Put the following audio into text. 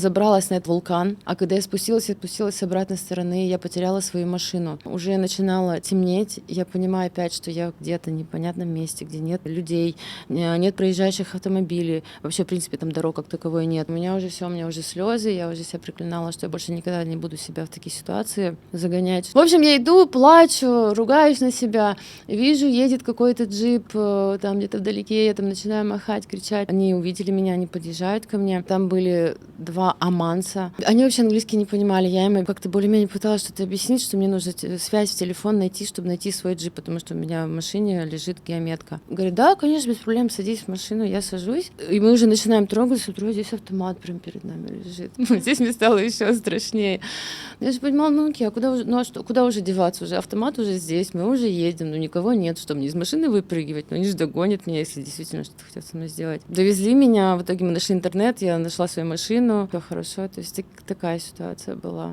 Забралась на этот вулкан, а когда я спустилась с обратной стороны, я потеряла свою машину. Уже начинало темнеть, я понимаю опять, что я где-то в непонятном месте, где нет людей, нет проезжающих автомобилей, вообще, в принципе, там дорог как таковой нет. У меня уже все, у меня уже слезы, я уже себя проклинала, что я больше никогда не буду себя в такие ситуации загонять. В общем, я иду, плачу, ругаюсь на себя, вижу, едет какой-то джип, там где-то вдалеке, я там начинаю махать, кричать. Они увидели меня, они подъезжают ко мне. Там были 2 оманца. Они вообще английский не понимали. Я им как-то более-менее пыталась что-то объяснить, что мне нужно связь в телефон найти, чтобы найти свой джип, потому что у меня в машине лежит геометка. Говорит, да, конечно, без проблем, садись в машину. Я сажусь, и мы уже начинаем трогаться. Смотрю, здесь автомат прям перед нами лежит. Здесь мне стало еще страшнее. Я же понимала, ну окей, а куда уже, ну а что, куда уже деваться уже? Автомат уже здесь, мы уже едем, но никого нет, что мне из машины выпрыгивать, но они же догонят меня, если действительно что-то хотят со мной сделать. Довезли меня, в итоге мы нашли интернет, я нашла свою машину, все хорошо, то есть такая ситуация была.